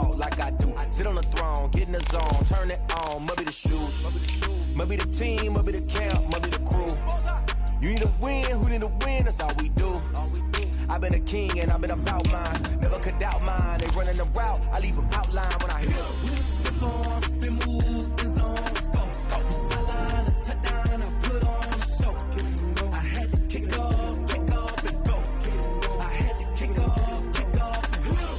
ball like I do. Sit on the throne, get in the zone, turn it on. Maybe the shoes, maybe the team, maybe the camp, maybe the crew. You need a win, who need a win? That's all we do. I've been a king and I've been about mine. Never could doubt mine. They running the route, I leave them outline when I hear them. We step on, spin, move, in zone, scope. Sideline, a touchdown, I put on a show. I had to kick off and go. I had to kick off and go.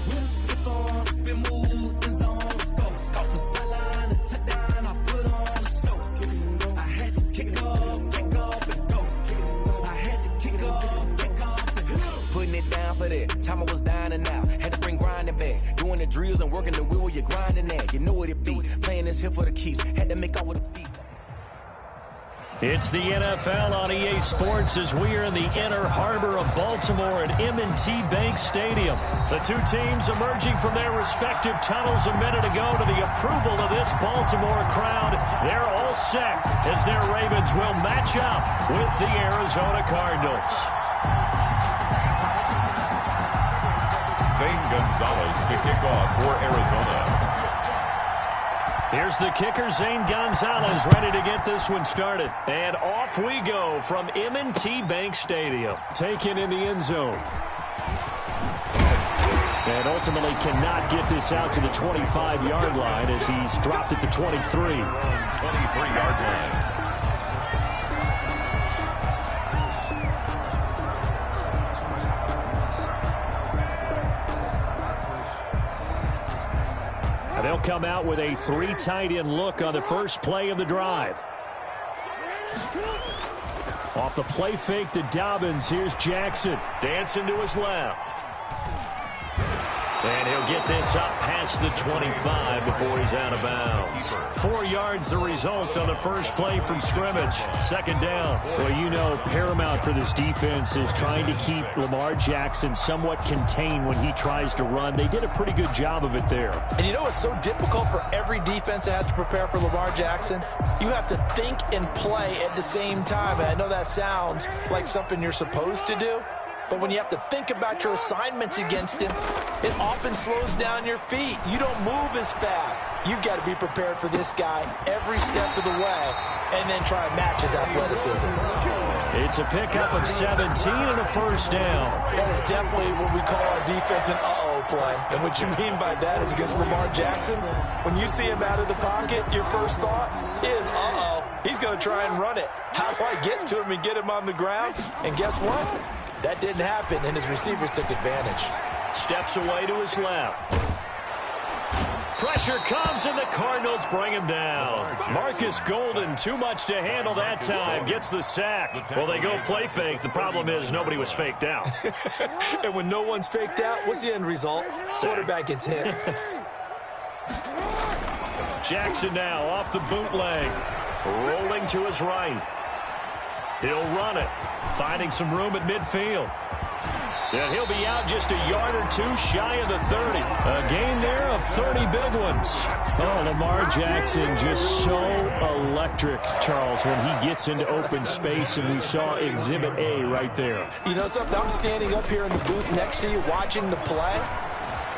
We step on, spin, move, in zone, scope. Sideline, a touchdown, I put on a show. I had to kick off and go. I had to kick off and go. Putting it down for that. Time I was down and out. Had to bring grinding back. Doing the drills and working the wheel where you're grinding at. You know what it be. Playing this here for the keeps. Had to make off with the feast. It's the NFL on EA Sports as we are in the inner harbor of Baltimore at M&T Bank Stadium. The two teams emerging from their respective tunnels a minute ago to the approval of this Baltimore crowd. They're all set as their Ravens will match up with the Arizona Cardinals. Zane Gonzalez to kick off for Arizona. Here's the kicker, Zane Gonzalez, ready to get this one started. And off we go from M&T Bank Stadium. Taken in the end zone. And ultimately cannot get this out to the 25-yard line as he's dropped at the 23. 23-yard line. They'll come out with a three tight end look on the first play of the drive. Off the play fake to Dobbins. Here's Jackson. Dancing to his left. And he'll get this up past the 25 before he's out of bounds. 4 yards the result on the first play from scrimmage. Second down. Well, you know, paramount for this defense is trying to keep Lamar Jackson somewhat contained when he tries to run. They did a pretty good job of it there. And you know it's so difficult for every defense that has to prepare for Lamar Jackson? You have to think and play at the same time. And I know that sounds like something you're supposed to do. But when you have to think about your assignments against him, it often slows down your feet. You don't move as fast. You've got to be prepared for this guy every step of the way and then try and match his athleticism. It's a pickup of 17 and a first down. That is definitely what we call our defense an uh-oh play. And what you mean by that is against Lamar Jackson, when you see him out of the pocket, your first thought is, uh-oh, he's going to try and run it. How do I get to him and get him on the ground? And guess what? That didn't happen, and his receivers took advantage. Steps away to his left. Pressure comes, and the Cardinals bring him down. Marcus Golden, too much to handle that time, gets the sack. Well, they go play fake. The problem is nobody was faked out. And when no one's faked out, what's the end result? Quarterback gets hit. Jackson now off the bootleg. Rolling to his right. He'll run it, finding some room at midfield. And he'll be out just a yard or two shy of the 30. A gain there of 30 big ones. Oh, Lamar Jackson just so electric, Charles, when he gets into open space, and we saw Exhibit A right there. You know something? I'm standing up here in the booth next to you watching the play.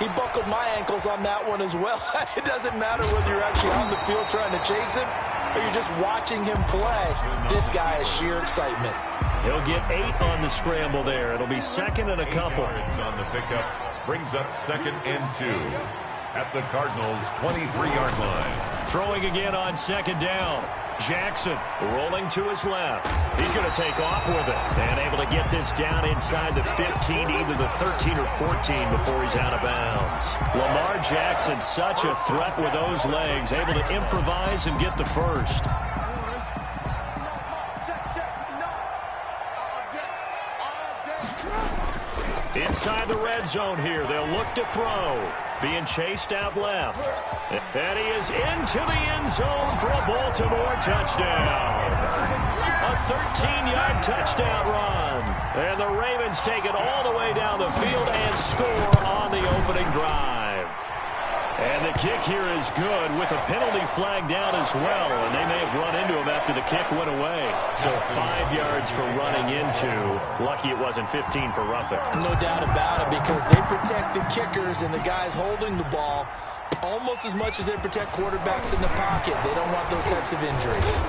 He buckled my ankles on that one as well. It doesn't matter whether you're actually on the field trying to chase him or you're just watching him play. This guy is sheer excitement. He'll get 8 on the scramble there. It'll be second and a couple. On the pickup brings up 2nd and 2 at the Cardinals' 23-yard line. Throwing again on 2nd down. Jackson rolling to his left. He's going to take off with it and able to get this down inside the 15, either the 13 or 14 before he's out of bounds. Lamar Jackson, such a threat with those legs, able to improvise and get the first. Inside the red zone here, they'll look to throw. Being chased out left. And he is into the end zone for a Baltimore touchdown. A 13-yard touchdown run. And the Ravens take it all the way down the field and score on the opening drive. And the kick here is good with a penalty flag down as well. And they may have run into him after the kick went away. So 5 yards for running into. Lucky it wasn't 15 for roughing. No doubt about it, because they protect the kickers and the guys holding the ball. almost as much as they protect quarterbacks in the pocket. They don't want those types of injuries.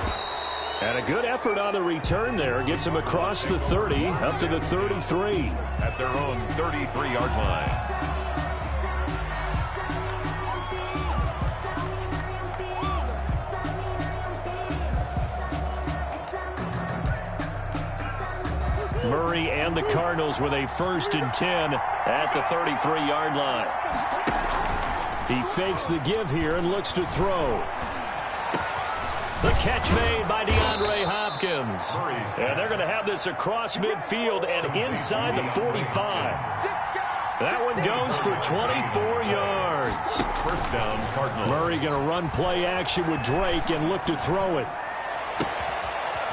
And a good effort on the return there. Gets him across the 30, up to the 33. At their own 33-yard line. Murray and the Cardinals with a 1st and 10 at the 33-yard line. He fakes the give here and looks to throw. The catch made by DeAndre Hopkins. And they're going to have this across midfield and inside the 45. That one goes for 24 yards. First down, Cardinals. Murray going to run play action with Drake and look to throw it.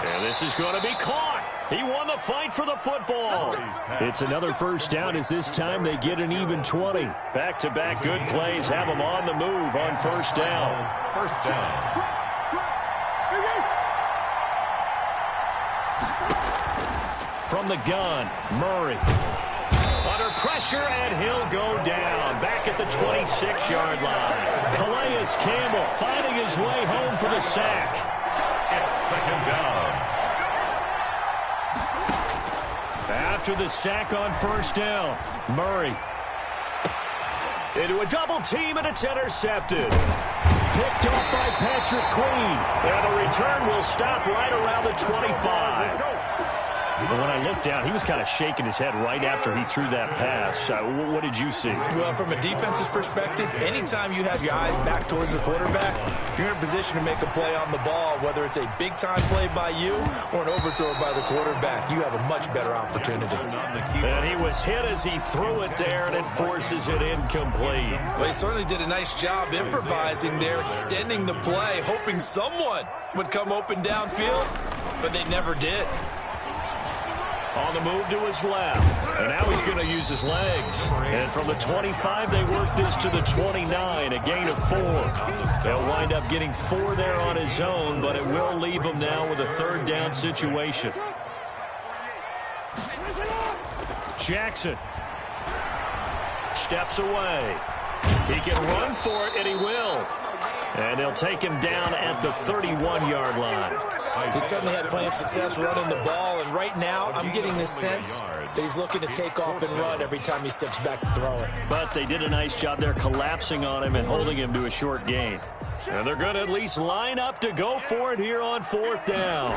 And this is going to be caught. He won the fight for the football. It's another first down as this time they get an even 20. Back-to-back good plays have them on the move on first down. First down. From the gun, Murray. Under pressure, and he'll go down. Back at the 26-yard line. Calais Campbell finding his way home for the sack. It's second down. After the sack on first down, Murray. Into a double team, and it's intercepted. Picked off by Patrick Queen. And the return will stop right around the 25. But when I looked down, he was kind of shaking his head right after he threw that pass. What did you see? Well, from a defense's perspective, anytime you have your eyes back towards the quarterback, you're in a position to make a play on the ball, whether it's a big-time play by you or an overthrow by the quarterback. You have a much better opportunity. And he was hit as he threw it there, and it forces it incomplete. Well, he certainly did a nice job improvising there, extending the play, hoping someone would come open downfield, but they never did. On the move to his left. And now he's going to use his legs. And from the 25, they work this to the 29, a gain of 4. They'll wind up getting 4 there on his own, but it will leave him now with a third down situation. Jackson steps away. He can run for it, and he will. And they'll take him down at the 31-yard line. He certainly had plenty of success running the ball, and right now I'm getting the sense that he's looking to take off and run every time he steps back to throw it. But they did a nice job there collapsing on him and holding him to a short gain. And they're going to at least line up to go for it here on fourth down.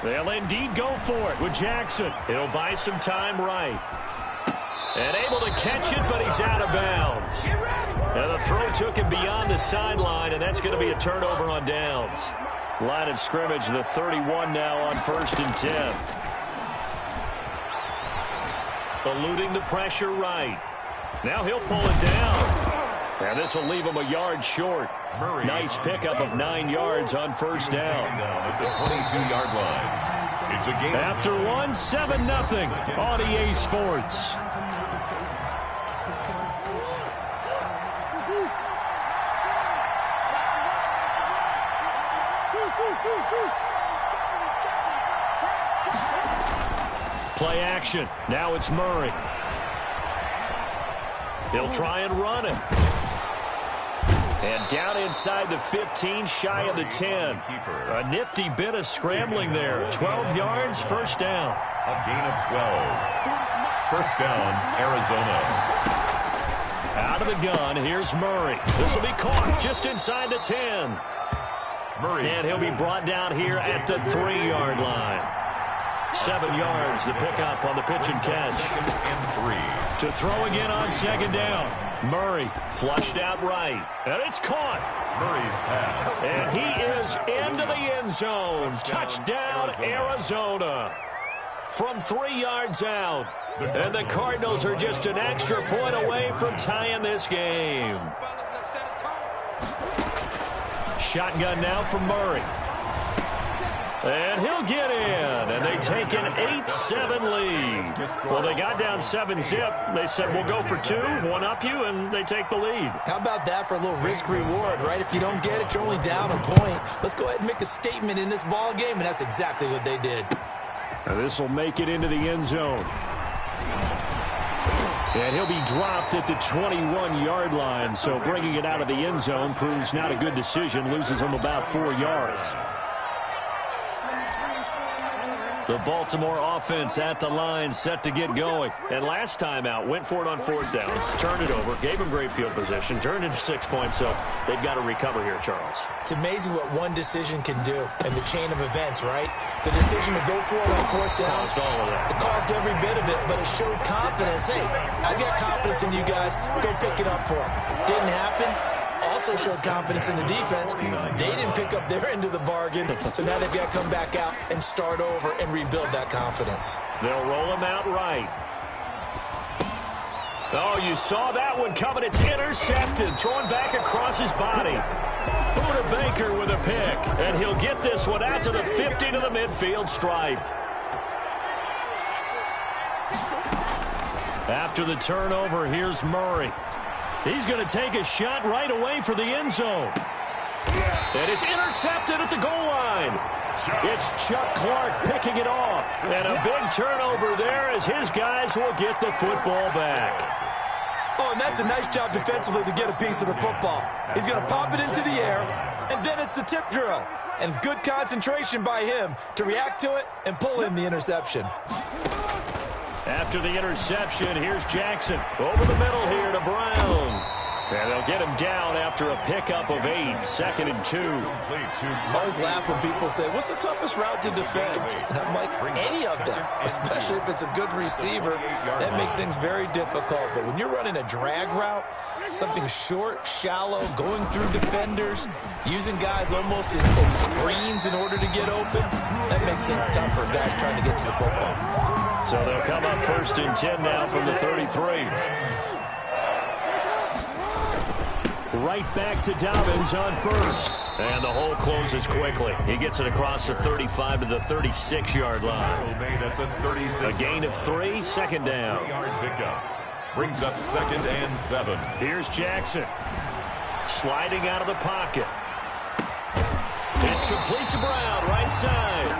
They'll indeed go for it with Jackson. He'll buy some time right. And able to catch it, but he's out of bounds. Now the throw took him beyond the sideline, and that's going to be a turnover on downs. Line of scrimmage, the 31 now on 1st and 10. Eluding the pressure right. Now he'll pull it down. And this will leave him a yard short. Nice pickup of 9 yards on first down. At the 22-yard line. It's a game. After 7-0 on EA Sports. Play action. Now it's Murray. He'll try and run it. And down inside the 15, shy of the 10. A nifty bit of scrambling there. 12 yards, first down. A gain of 12. First down, Arizona. Out of the gun, here's Murray. This will be caught just inside the 10. Murray. And he'll be brought down here at the 3-yard line. 7 yards, the pickup on the pitch and catch. To throw again on second down. Murray flushed out right. And it's caught. Murray's pass. And he is into the end zone. Touchdown, Arizona. From 3 yards out. And the Cardinals are just an extra point away from tying this game. Shotgun now from Murray. And he'll get in, and they take an 8-7 lead. Well, they got down 7-zip. They said, we'll go for 2, one-up you, and they take the lead. How about that for a little risk-reward, right? If you don't get it, you're only down a point. Let's go ahead and make a statement in this ball game, and that's exactly what they did. And this will make it into the end zone. And he'll be dropped at the 21-yard line, so bringing it out of the end zone proves not a good decision, loses him about 4 yards. The Baltimore offense at the line, set to get going. And last time out, went for it on 4th down, turned it over, gave him great field position, turned into 6 points, so they've got to recover here, Charles. It's amazing what one decision can do in the chain of events, right? The decision to go for it on 4th down. Caused all of that. It caused every bit of it, but it showed confidence. Hey, I've got confidence in you guys. Go pick it up for them. Didn't happen. Also showed confidence in the defense. They didn't pick up their end of the bargain, so now they've got to come back out and start over and rebuild that confidence. They'll roll him out right. Oh, you saw that one coming. It's intercepted, thrown back across his body. Buda Baker with a pick, and he'll get this one out to the 50 to the midfield stripe. After the turnover, here's Murray. He's going to take a shot right away for the end zone. And it's intercepted at the goal line. It's Chuck Clark picking it off. And a big turnover there as his guys will get the football back. Oh, and that's a nice job defensively to get a piece of the football. He's going to pop it into the air, and then it's the tip drill. And good concentration by him to react to it and pull in the interception. After the interception, here's Jackson. Over the middle here to Brown. And they'll get him down after a pickup of 8, 2nd and 2. I always laugh when people say, what's the toughest route to defend? And I'm like, any of them, especially if it's a good receiver. That makes things very difficult. But when you're running a drag route, something short, shallow, going through defenders, using guys almost as screens in order to get open, that makes things tough for guys trying to get to the football. So they'll come up 1st and 10 now from the 33. Right back to Dobbins on 1st. And the hole closes quickly. He gets it across the 35 to the 36-yard line. A gain of 3, 2nd down. Brings up 2nd and 7. Here's Jackson. Sliding out of the pocket. It's complete to Brown, right side.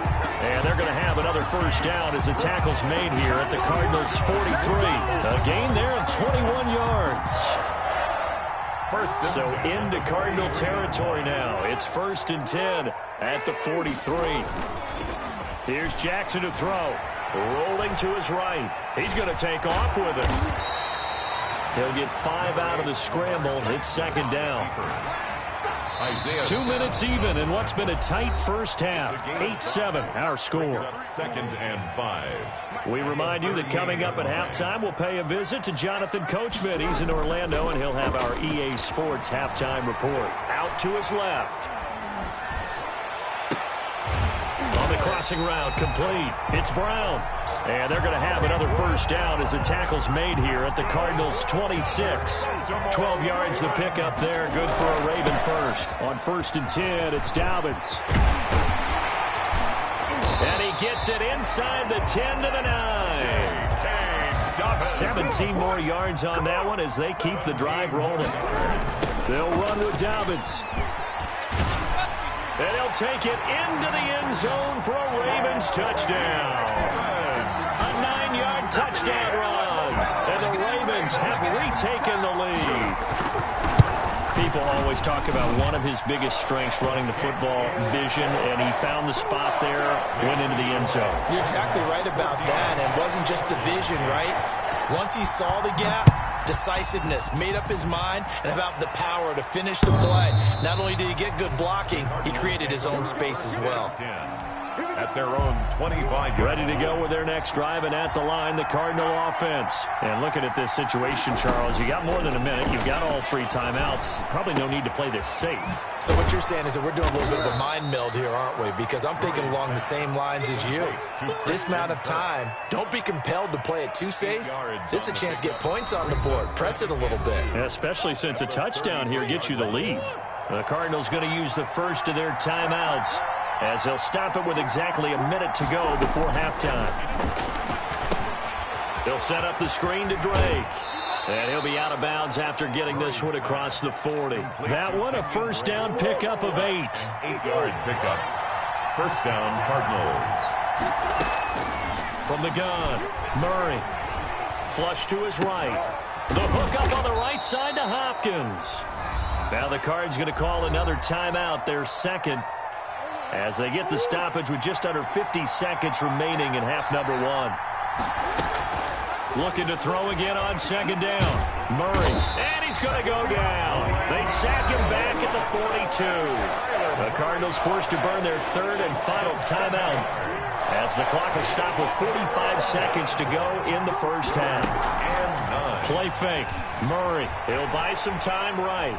And they're going to have another 1st down as the tackle's made here at the Cardinals' 43. A gain there of 21 yards. So into Cardinal territory now. It's 1st and 10 at the 43. Here's Jackson to throw. Rolling to his right. He's going to take off with it. He'll get 5 out of the scramble. It's 2nd down. 2 minutes even in what's been a tight first half. 8-7 our score. 2nd and 5. We remind you that coming up at halftime, we'll pay a visit to Jonathan Coachman. He's in Orlando, and he'll have our EA Sports halftime report. Out to his left. On the crossing route, complete. It's Brown. And they're going to have another 1st down as the tackle's made here at the Cardinals' 26. 12 yards the pickup there. Good for a Raven 1st. On 1st and 10, it's Dobbins. And he gets it inside the 10 to the 9. 17 more yards on that one as they keep the drive rolling. They'll run with Dobbins. And he'll take it into the end zone for a Ravens touchdown. A 9-yard touchdown run. And the Ravens have retaken the lead. People always talk about one of his biggest strengths, running the football, vision, and he found the spot there, went into the end zone. You're exactly right about that. And it wasn't just the vision, right? Once he saw the gap, decisiveness, made up his mind, and about the power to finish the play. Not only did he get good blocking, he created his own space as well. At their own 25. Ready to go with their next drive, and at the line, the Cardinal offense. And looking at this situation, Charles, you got more than a minute. You've got all 3 timeouts. Probably no need to play this safe. So what you're saying is that we're doing a little bit of a mind meld here, aren't we? Because I'm thinking along the same lines as you. This amount of time, don't be compelled to play it too safe. This is a chance to get points on the board. Press it a little bit. Yeah, especially since a touchdown here gets you the lead. The Cardinals going to use the first of their timeouts, as they'll stop it with exactly a minute to go before halftime. They'll set up the screen to Drake. And he'll be out of bounds after getting this one across the 40. That one, a 1st down pickup of 8. 8-yard pickup. 1st down, Cardinals. From the gun, Murray. flush to his right. The hook up on the right side to Hopkins. Now the Cards going to call another timeout, their second, as they get the stoppage with just under 50 seconds remaining in half number one. Looking to throw again on second down. Murray, and he's going to go down. They sack him back at the 42. The Cardinals forced to burn their third and final timeout as the clock will stop with 45 seconds to go in the first half. Play fake. Murray, he'll buy some time right.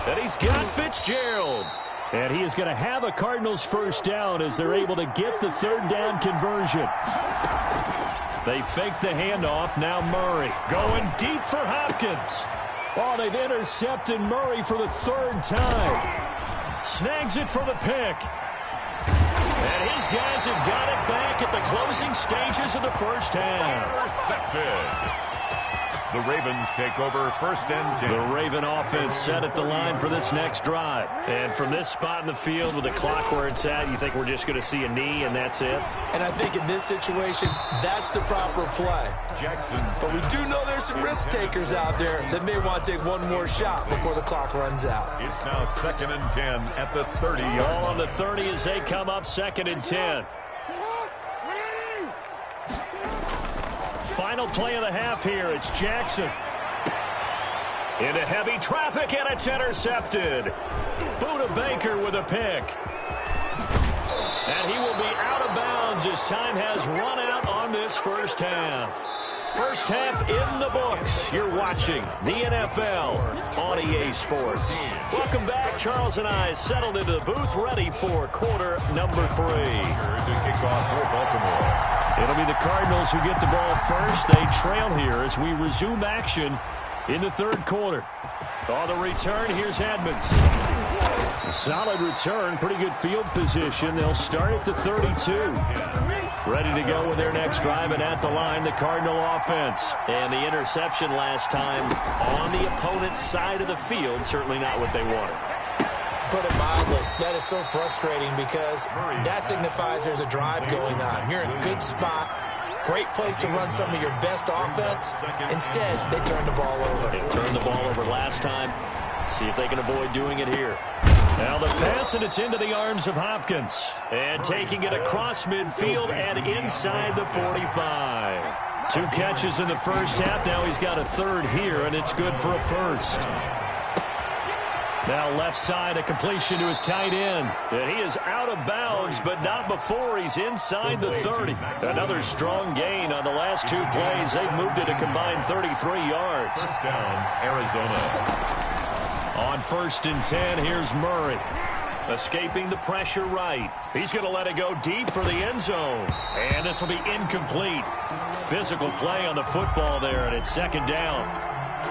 And he's got Fitzgerald. And he is going to have a Cardinals first down as they're able to get the third down conversion. They fake the handoff. Now Murray going deep for Hopkins. Oh, they've intercepted Murray for the third time. Snags it for the pick. And his guys have got it back at the closing stages of the first half. The Ravens take over first and 10. The Raven offense set at the line for this next drive. And from this spot in the field with the clock where it's at, you think we're just going to see a knee and that's it? And I think in this situation, that's the proper play. But we do know there's some risk takers out there that may want to take one more shot before the clock runs out. It's now second and 10 at the 30-yard line. Ball on the 30 as they come up second and 10. Final play of the half here. It's Jackson. Into heavy traffic, and it's intercepted. Buda Baker with a pick. And he will be out of bounds as time has run out on this first half. First half in the books. You're watching the NFL on EA Sports. Welcome back. Charles and I settled into the booth, ready for quarter number 3. To kick off for Baltimore. It'll be the Cardinals who get the ball first. They trail here as we resume action in the third quarter. On the return, here's Edmonds. A solid return, pretty good field position. They'll start at the 32. Ready to go with their next drive, and at the line, the Cardinal offense. And the interception last time on the opponent's side of the field, certainly not what they wanted. Put it mildly, that is so frustrating because that signifies there's a drive going on. You're in a good spot, great place to run some of your best offense. Instead, they turn the ball over. They turned the ball over last time. See if they can avoid doing it here. Now the pass, and it's into the arms of Hopkins. And taking it across midfield and inside the 45. 2 catches in the first half. Now he's got a third here, and it's good for a first. Now left side, a completion to his tight end. And he is out of bounds, but not before he's inside the 30. Another strong gain on the last 2 plays. They've moved it a combined 33 yards. First down, Arizona. On first and 10, here's Murray. Escaping the pressure right. He's going to let it go deep for the end zone. And this will be incomplete. Physical play on the football there, and it's second down.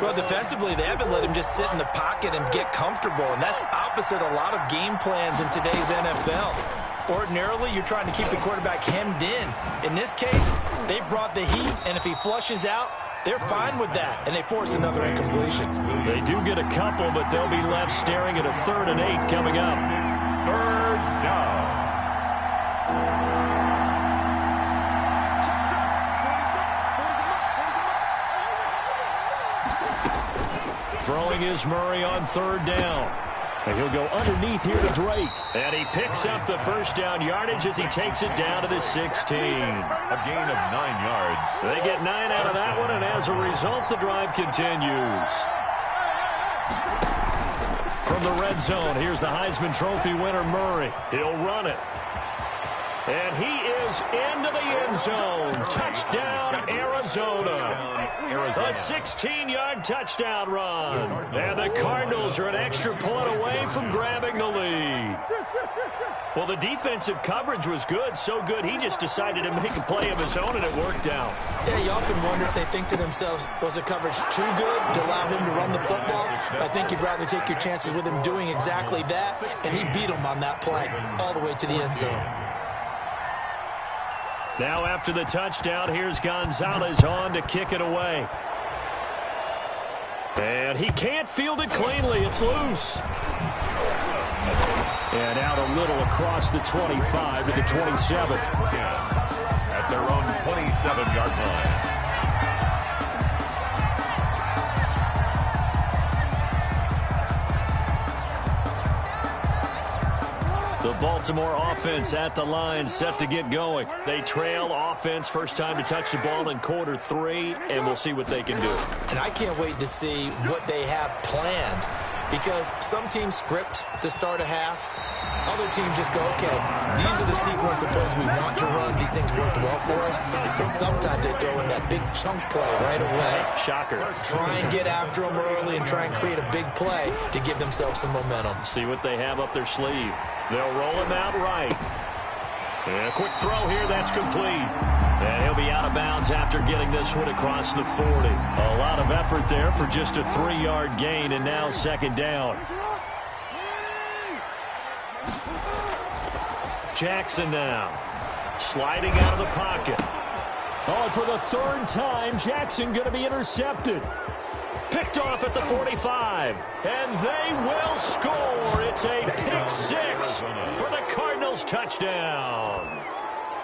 Well, defensively, they haven't let him just sit in the pocket and get comfortable, and that's opposite a lot of game plans in today's NFL. Ordinarily, you're trying to keep the quarterback hemmed in. In this case, they brought the heat, and if he flushes out, they're fine with that, and they force another incompletion. They do get a couple, but they'll be left staring at a 3rd and 8 coming up. Third down. Throwing is Murray on 3rd down. And he'll go underneath here to Drake. And he picks up the first down yardage as he takes it down to the 16. A gain of 9 yards. They get 9 out of that one, and as a result, the drive continues. From the red zone, here's the Heisman Trophy winner, Murray. He'll run it. And he is into the end zone. Touchdown, Arizona. A 16-yard touchdown run. And the Cardinals are an extra point away from grabbing the lead. Well, the defensive coverage was good, so good he just decided to make a play of his own, and it worked out. Yeah, you often wonder if they think to themselves, was the coverage too good to allow him to run the football? I think you'd rather take your chances with him doing exactly that, and he beat him on that play all the way to the end zone. Now after the touchdown, here's Gonzalez on to kick it away. And he can't field it cleanly. It's loose. And out a little across the 25 to the 27. At their own 27-yard line. The Baltimore offense at the line, set to get going. They trail offense, first time to touch the ball in quarter 3, and we'll see what they can do. And I can't wait to see what they have planned, because some teams script to start a half. Other teams just go, okay, these are the sequence of plays we want to run. These things worked well for us. And sometimes they throw in that big chunk play right away. Shocker. Try and get after them early and try and create a big play to give themselves some momentum. See what they have up their sleeve. They'll roll him out right. And a quick throw here, that's complete. And he'll be out of bounds after getting this one across the 40. A lot of effort there for just a 3-yard gain, and now second down. Jackson now, sliding out of the pocket. Oh, for the 3rd time, Jackson going to be intercepted. Picked off at the 45, and they will score. It's a pick 6 for the Cardinals touchdown.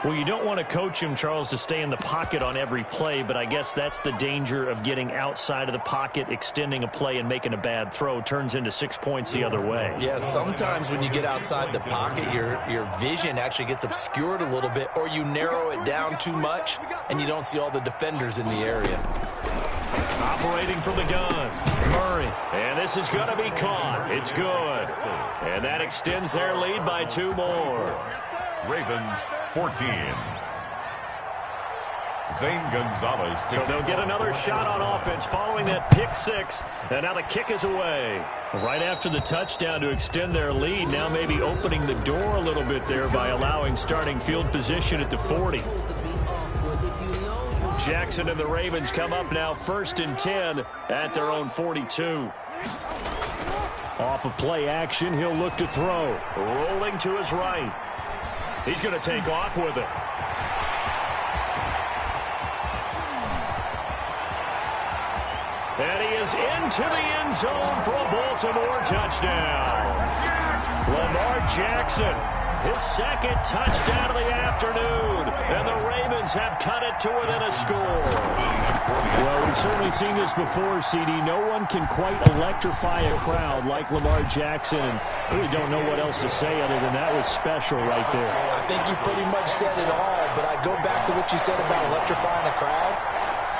Well, you don't want to coach him, Charles, to stay in the pocket on every play, but I guess that's the danger of getting outside of the pocket, extending a play, and making a bad throw. Turns into 6 points the other way. Yeah, sometimes when you get outside the pocket, your vision actually gets obscured a little bit, or you narrow it down too much, and you don't see all the defenders in the area. Operating from the gun, Murray. And this is going to be caught. It's good. And that extends their lead by 2 more. Ravens 14. Zane Gonzalez. So they'll get another shot on offense following that pick 6. And now the kick is away. Right after the touchdown to extend their lead, now maybe opening the door a little bit there by allowing starting field position at the 40. Jackson and the Ravens come up now 1st and 10 at their own 42. Off of play action, he'll look to throw. Rolling to his right. He's going to take off with it. And he is into the end zone for a Baltimore touchdown. Lamar Jackson, his 2nd touchdown of the afternoon. And the Ravens have cut it to within a score. Well, we've certainly seen this before, CD. No one can quite electrify a crowd like Lamar Jackson. And really don't know what else to say other than that was special right there. I think you pretty much said it all, but I go back to what you said about electrifying a crowd.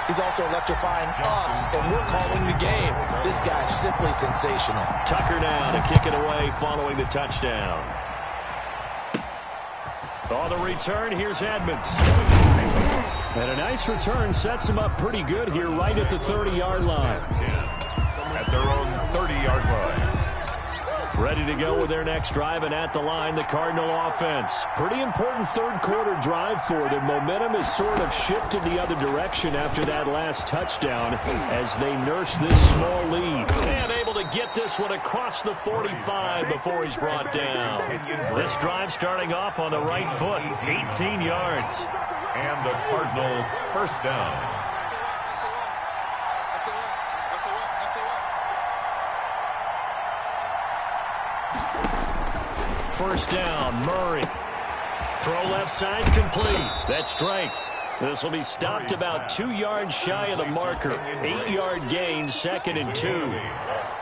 He's also electrifying us, and we're calling the game. This guy's simply sensational. Tucker now to kick it away following the touchdown. On the return, here's Edmonds. And a nice return sets him up pretty good here right at the 30-yard line. At their own 30-yard line. Ready to go with their next drive, and at the line, the Cardinal offense. Pretty important 3rd quarter drive for them. Momentum has sort of shifted the other direction after that last touchdown as they nurse this small lead. And able to get this one across the 45 before he's brought down. This drive starting off on the right foot, 18 yards. And the Cardinal first down. First down, Murray. Throw left side, complete. That's Drake. This will be stopped about 2 yards shy of the marker. 8-yard gain, 2nd and 2.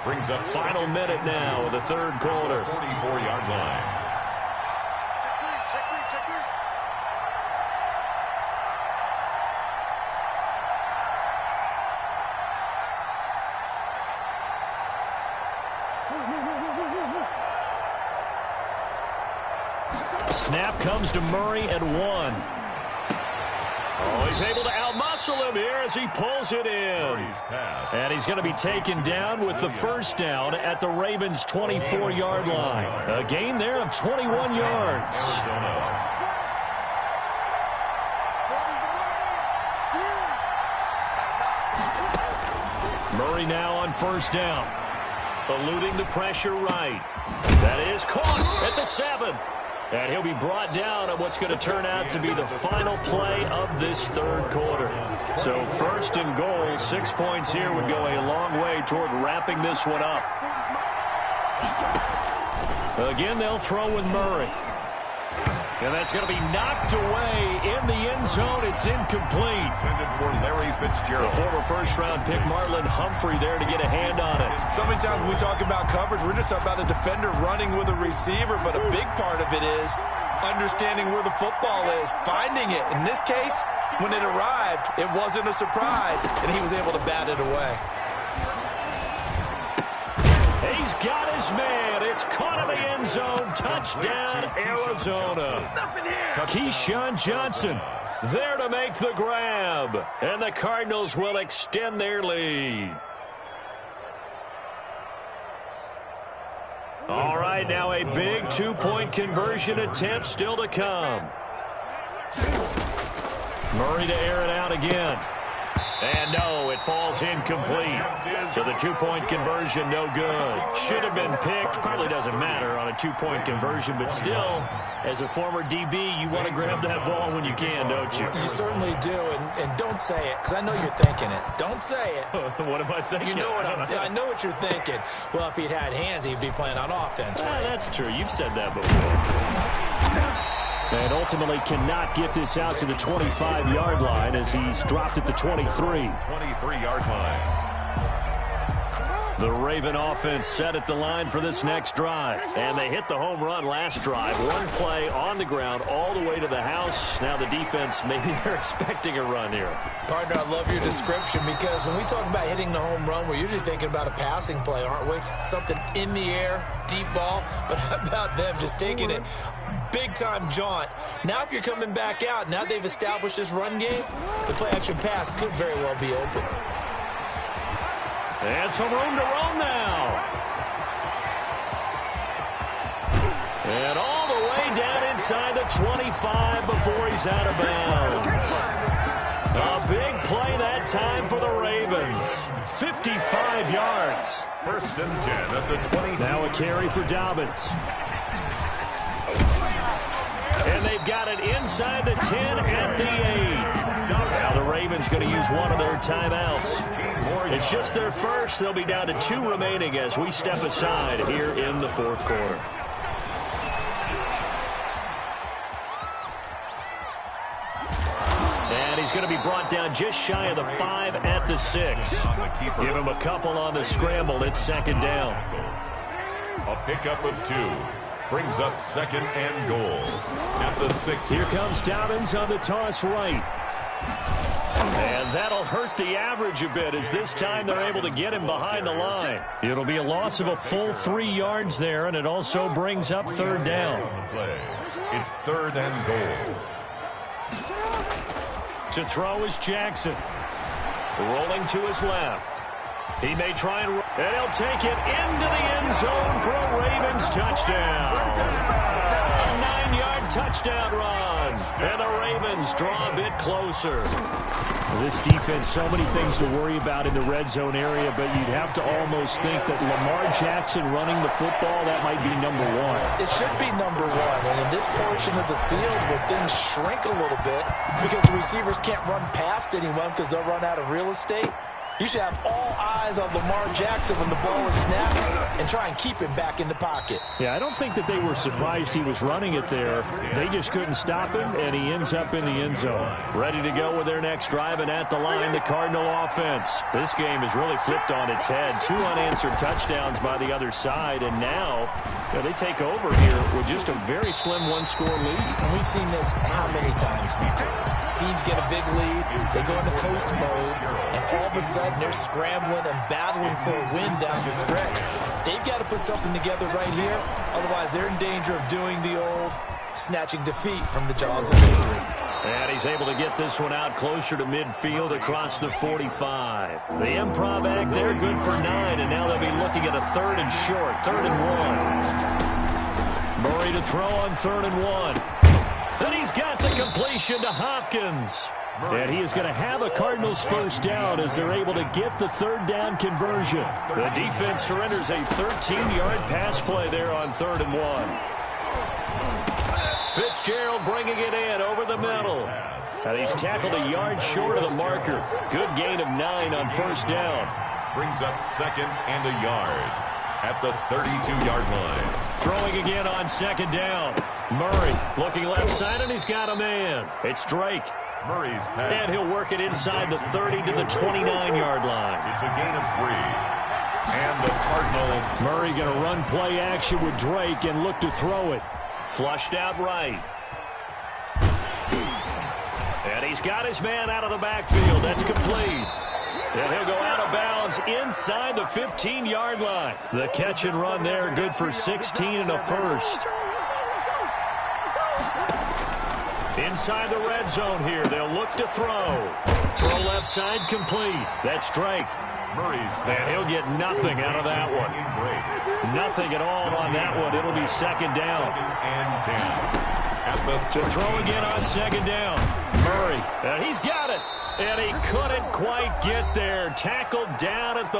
Brings up final minute now of the 3rd quarter. 44-yard line. Snap comes to Murray at 1. Oh, he's able to outmuscle him here as he pulls it in. And he's going to be taken down with the first down at the Ravens' 24-yard line. A gain there of 21 yards. Murray now on first down. Eluding the pressure right. That is caught at the 7. And he'll be brought down on what's going to turn out to be the final play of this 3rd quarter. So 1st and goal, 6 points here would go a long way toward wrapping this one up. Again, they'll throw with Murray. And that's going to be knocked away in the end zone. It's incomplete. Intended for Larry Fitzgerald. The former first-round pick Marlon Humphrey there to get a hand on it. So many times when we talk about coverage, we're just about a defender running with a receiver, but a big part of it is understanding where the football is, finding it. In this case, when it arrived, it wasn't a surprise, and he was able to bat it away. He's got his man. It's caught in the end zone. Touchdown, Arizona. Keyshawn Johnson there to make the grab. And the Cardinals will extend their lead. All right, now a big two-point conversion attempt still to come. Murray to air it out again. And no, it falls incomplete. So the two-point conversion, no good. Should have been picked. Probably doesn't matter on a two-point conversion, but still, as a former DB, you want to grab that ball when you can, don't you? You certainly do, and don't say it, because I know you're thinking it. Don't say it. What am I thinking? You know what I know what you're thinking. Well, if he'd had hands, he'd be playing on offense. Right? That's true. You've said that before. And ultimately cannot get this out to the 25-yard line as he's dropped at the 23. 23-yard line. The Raven offense set at the line for this next drive. And they hit the home run last drive. One play on the ground all the way to the house. Now the defense, maybe they're expecting a run here. Partner, I love your description because when we talk about hitting the home run, we're usually thinking about a passing play, aren't we? Something in the air, deep ball. But how about them just taking it big-time jaunt? Now if you're coming back out, now they've established this run game, the play-action pass could very well be open. And some room to roam now. And all the way down inside the 25 before he's out of bounds. A big play that time for the Ravens. 55 yards. First and 10 at the 20. Now a carry for Dobbins. And they've got it inside the 10 at the 8. Now the Ravens going to use one of their timeouts. It's just their first. They'll be down to 2 remaining as we step aside here in the fourth quarter. And he's going to be brought down just shy of the 5 at the 6. Give him a couple on the scramble. It's second down. A pickup of 2. Brings up second and goal at the 6. Here comes Dobbins on the toss right. And that'll hurt the average a bit as this time they're able to get him behind the line. It'll be a loss of a full 3 yards there, and it also brings up third down. It's third and goal. To throw is Jackson. Rolling to his left. He may try and he'll take it into the end zone for a Ravens touchdown. A 9-yard touchdown run. And the Ravens draw a bit closer. This defense, so many things to worry about in the red zone area, but you'd have to almost think that Lamar Jackson running the football, that might be number 1. It should be number 1, and in this portion of the field where things shrink a little bit because the receivers can't run past anyone because they'll run out of real estate, you should have all eyes on Lamar Jackson when the ball is snapped and try and keep him back in the pocket. Yeah, I don't think that they were surprised he was running it there. They just couldn't stop him, and he ends up in the end zone. Ready to go with their next drive, and at the line, the Cardinal offense. This game has really flipped on its head. 2 unanswered touchdowns by the other side, and now they take over here with just a very slim 1-score lead. And we've seen this how many times now? Teams get a big lead, they go into coast mode, and all of a sudden they're scrambling and battling for a win down the stretch. They've got to put something together right here, otherwise they're in danger of doing the old snatching defeat from the jaws of victory. And he's able to get this one out closer to midfield across the 45. The improv act there, good for 9, and now they'll be looking at a 3rd and short, 3rd and 1. Murray to throw on 3rd and 1. And he's got the completion to Hopkins. And he is going to have a Cardinals first down as they're able to get the 3rd down conversion. The defense surrenders a 13-yard pass play there on 3rd and 1. Fitzgerald bringing it in over the middle. And he's tackled a yard short of the marker. Good gain of 9 on first down. Brings up second and a yard. at the 32-yard line. Throwing again on second down. Murray looking left side, and he's got a man. It's Drake. Murray's pass. And he'll work it inside the 30 to the 29-yard line. It's a gain of 3. And the Cardinal. Murray going to run play action with Drake and look to throw it. Flushed out right. And he's got his man out of the backfield. That's complete. And he'll go out of bounds inside the 15-yard line. The catch and run there, good for 16 and a first. Inside the red zone here, they'll look to throw. Throw left side complete. That's Drake. Murray's pass. And he'll get nothing out of that one. Nothing at all on that one. It'll be second down. Second and 10. To throw again on second down. Murray, and he's got it. And he couldn't quite get there. Tackled down at the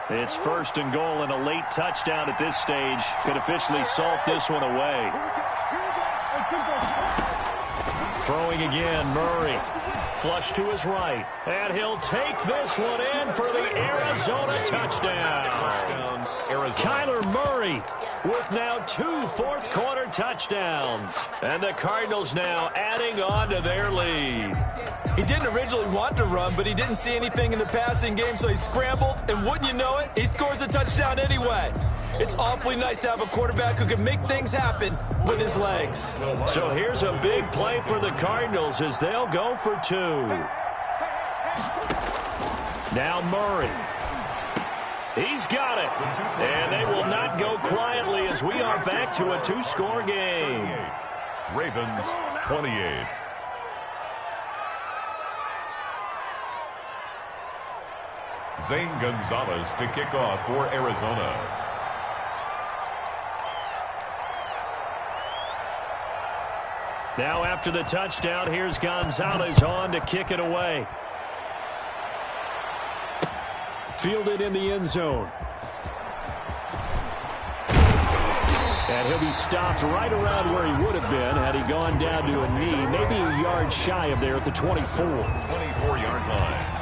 1. It's first and goal and a late touchdown at this stage. Could officially salt this one away. Throwing again, Murray. Flush to his right. And he'll take this one in for the Arizona touchdown. Kyler Murray with now 2 fourth-quarter touchdowns. And the Cardinals now adding on to their lead. He didn't originally want to run, but he didn't see anything in the passing game, so he scrambled, and wouldn't you know it, he scores a touchdown anyway. It's awfully nice to have a quarterback who can make things happen with his legs. So here's a big play for the Cardinals as they'll go for 2. Now Murray. He's got it. And they will not go quietly as we are back to a 2-score game. Ravens 28. Zane Gonzalez to kick off for Arizona. Now after the touchdown, here's Gonzalez on to kick it away. Fielded in the end zone. And he'll be stopped right around where he would have been had he gone down to a knee, maybe a yard shy of there at the 24. 24-yard line.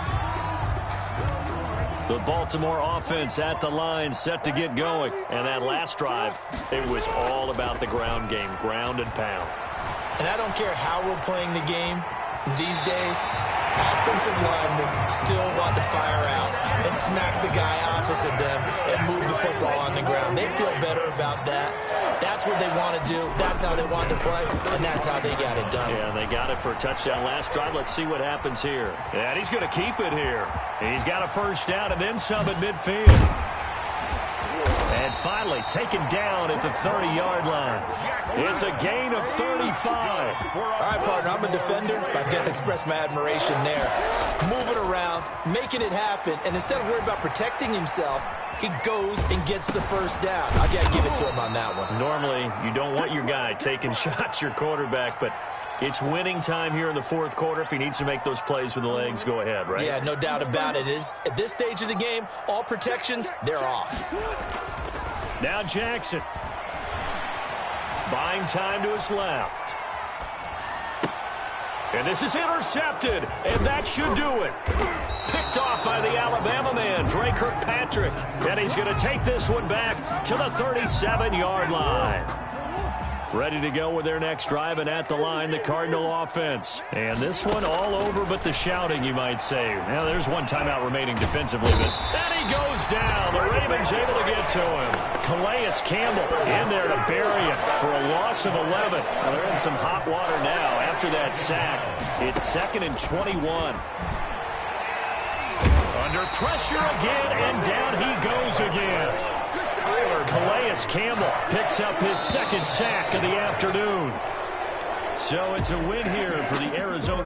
The Baltimore offense at the line, set to get going. And that last drive, it was all about the ground game, ground and pound. And I don't care how we're playing the game these days, offensive linemen still want to fire out and smack the guy opposite them and move the football on the ground. They feel better about that. That's what they want to do. That's how they want to play, and that's how they got it done. Yeah, they got it for a touchdown last drive. Let's see what happens here. And he's going to keep it here. He's got a first down and then some at midfield. And finally taken down at the 30-yard line. It's a gain of 35. All right, partner, I'm a defender. I've got to express my admiration there. Moving around, making it happen, and instead of worrying about protecting himself, he goes and gets the first down. I got to give it to him on that one. Normally, you don't want your guy taking shots, your quarterback, but it's winning time here in the fourth quarter. If he needs to make those plays with the legs, go ahead, right? Yeah, no doubt about it. At this stage of the game, all protections, they're off. Now Jackson. Buying time to his left. And this is intercepted, and that should do it. Picked off by the Alabama man, Dre Kirkpatrick. And he's going to take this one back to the 37-yard line. Ready to go with their next drive, and at the line, the Cardinal offense. And this one all over but the shouting, you might say. Now, there's one timeout remaining defensively, but and he goes down. The Ravens able to get to him. Calais Campbell in there to bury him for a loss of 11. Well, they're in some hot water now after that sack. It's 2nd and 21. Under pressure again, and down he goes again. Calais Campbell picks up his second sack of the afternoon. So it's a win here for the Arizona.